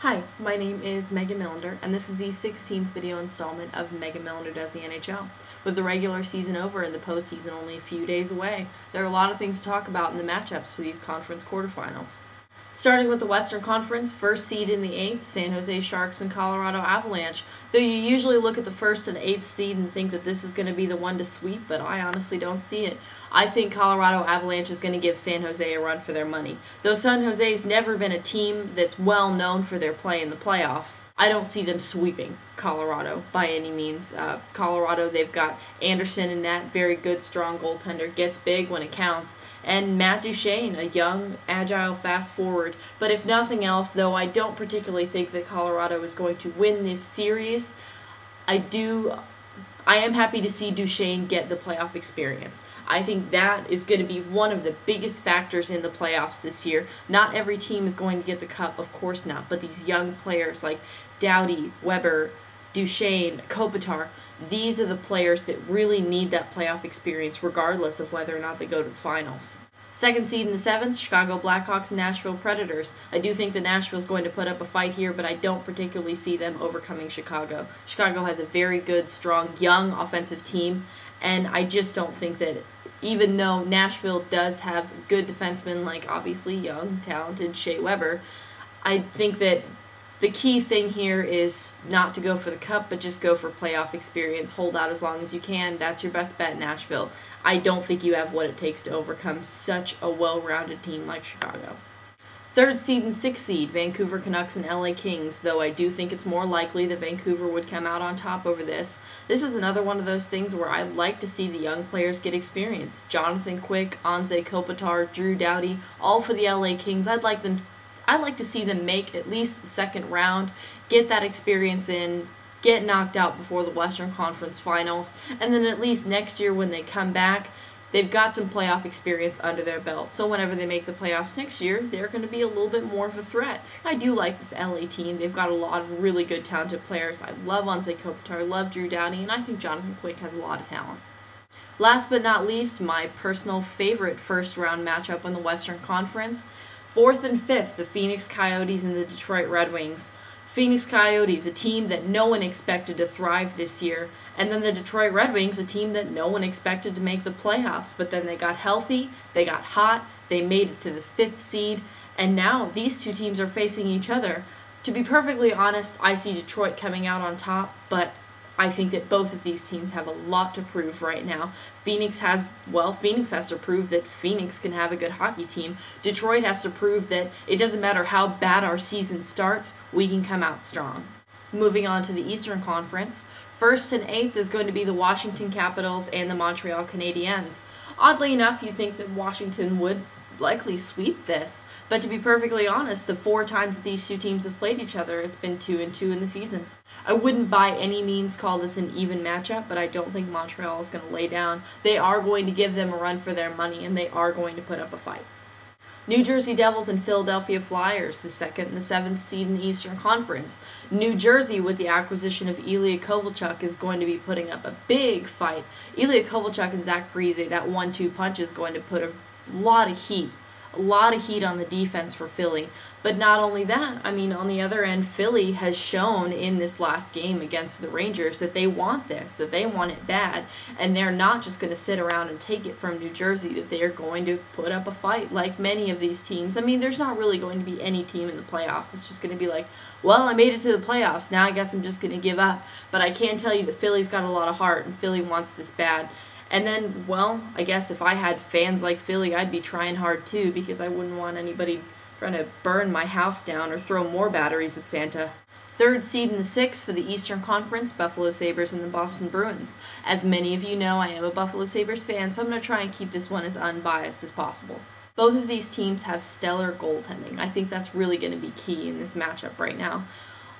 Hi, my name is Megan Millender, and this is the 16th video installment of Megan Millender Does the NHL. With the regular season over and the postseason only a few days away, there are a lot of things to talk about in the matchups for these conference quarterfinals. Starting with the Western Conference, first seed in the 8th, San Jose Sharks and Colorado Avalanche. Though you usually look at the 1st and 8th seed and think that this is going to be the one to sweep, but I honestly don't see it. I think Colorado Avalanche is going to give San Jose a run for their money. Though San Jose's never been a team that's well known for their play in the playoffs, I don't see them sweeping Colorado by any means. Colorado, they've got Anderson in net, very good, strong goaltender, gets big when it counts, and Matt Duchene, a young, agile, fast forward. But if nothing else, though I don't particularly think that Colorado is going to win this series, I am happy to see Duchene get the playoff experience. I think that is going to be one of the biggest factors in the playoffs this year. Not every team is going to get the cup, of course not, but these young players like Doughty, Weber, Duchene, Kopitar, these are the players that really need that playoff experience regardless of whether or not they go to the finals. Second seed in the 7th, Chicago Blackhawks and Nashville Predators. I do think that Nashville's going to put up a fight here, but I don't particularly see them overcoming Chicago. Chicago has a very good, strong, young offensive team, and I just don't think that even though Nashville does have good defensemen like obviously young, talented Shea Weber, I think that the key thing here is not to go for the cup, but just go for playoff experience. Hold out as long as you can. That's your best bet, Nashville. I don't think you have what it takes to overcome such a well-rounded team like Chicago. Third seed and 6th seed, Vancouver Canucks and LA Kings, though I do think it's more likely that Vancouver would come out on top over this. This is another one of those things where I like to see the young players get experience. Jonathan Quick, Anze Kopitar, Drew Doughty, all for the LA Kings. I'd like to see them make at least the second round, get that experience in, get knocked out before the Western Conference Finals, and then at least next year when they come back, they've got some playoff experience under their belt. So whenever they make the playoffs next year, they're going to be a little bit more of a threat. I do like this LA team. They've got a lot of really good, talented players. I love Anze Kopitar, love Drew Doughty, and I think Jonathan Quick has a lot of talent. Last but not least, my personal favorite first-round matchup in the Western Conference. 4th and 5th, the Phoenix Coyotes and the Detroit Red Wings. Phoenix Coyotes, a team that no one expected to thrive this year, and then the Detroit Red Wings, a team that no one expected to make the playoffs, but then they got healthy, they got hot, they made it to the 5th seed, and now these two teams are facing each other. To be perfectly honest, I see Detroit coming out on top, but I think that both of these teams have a lot to prove right now. Phoenix has to prove that Phoenix can have a good hockey team. Detroit has to prove that it doesn't matter how bad our season starts, we can come out strong. Moving on to the Eastern Conference, 1st and 8th is going to be the Washington Capitals and the Montreal Canadiens. Oddly enough, you'd think that Washington would likely sweep this, but to be perfectly honest, the 4 times that these two teams have played each other, it's been 2-2 in the season. I wouldn't by any means call this an even matchup, but I don't think Montreal is going to lay down. They are going to give them a run for their money, and they are going to put up a fight. New Jersey Devils and Philadelphia Flyers, the 2nd and the 7th seed in the Eastern Conference. New Jersey, with the acquisition of Ilya Kovalchuk, is going to be putting up a big fight. Ilya Kovalchuk and Zach Parise, that 1-2 punch is going to put a lot of heat on the defense for Philly. But not only that, I mean, on the other end, Philly has shown in this last game against the Rangers that they want this, that they want it bad, and they're not just going to sit around and take it from New Jersey, that they're going to put up a fight like many of these teams. I mean, there's not really going to be any team in the playoffs. It's just going to be like, well, I made it to the playoffs, now I guess I'm just going to give up. But I can tell you that Philly's got a lot of heart, and Philly wants this bad. And then, well, I guess if I had fans like Philly, I'd be trying hard too, because I wouldn't want anybody trying to burn my house down or throw more batteries at Santa. 3rd seed in the 6th for the Eastern Conference, Buffalo Sabres and the Boston Bruins. As many of you know, I am a Buffalo Sabres fan, so I'm going to try and keep this one as unbiased as possible. Both of these teams have stellar goaltending. I think that's really going to be key in this matchup right now.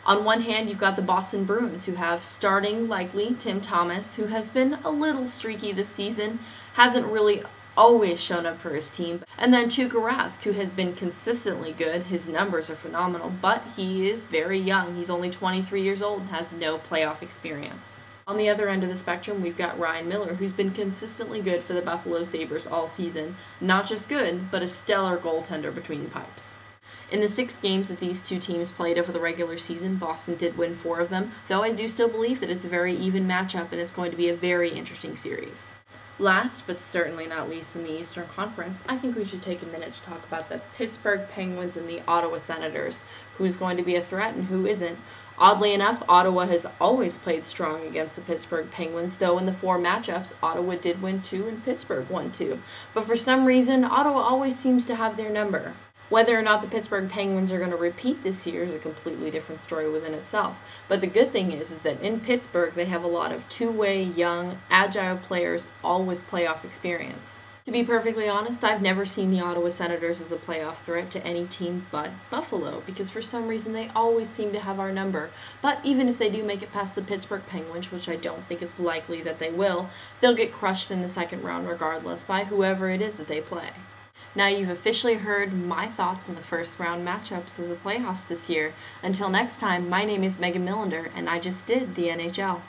On one hand, you've got the Boston Bruins, who have starting, likely, Tim Thomas, who has been a little streaky this season, hasn't really always shown up for his team. And then Tuukka Rask, who has been consistently good. His numbers are phenomenal, but he is very young. He's only 23 years old and has no playoff experience. On the other end of the spectrum, we've got Ryan Miller, who's been consistently good for the Buffalo Sabres all season. Not just good, but a stellar goaltender between the pipes. In the 6 games that these two teams played over the regular season, Boston did win 4 of them, though I do still believe that it's a very even matchup and it's going to be a very interesting series. Last, but certainly not least in the Eastern Conference, I think we should take a minute to talk about the Pittsburgh Penguins and the Ottawa Senators, who's going to be a threat and who isn't. Oddly enough, Ottawa has always played strong against the Pittsburgh Penguins, though in the 4 matchups, Ottawa did win 2 and Pittsburgh won 2. But for some reason, Ottawa always seems to have their number. Whether or not the Pittsburgh Penguins are going to repeat this year is a completely different story within itself. But the good thing is that in Pittsburgh, they have a lot of two-way, young, agile players, all with playoff experience. To be perfectly honest, I've never seen the Ottawa Senators as a playoff threat to any team but Buffalo, because for some reason they always seem to have our number. But even if they do make it past the Pittsburgh Penguins, which I don't think it's likely that they will, they'll get crushed in the second round regardless by whoever it is that they play. Now you've officially heard my thoughts on the first round matchups of the playoffs this year. Until next time, my name is Millender, and I just did the NHL.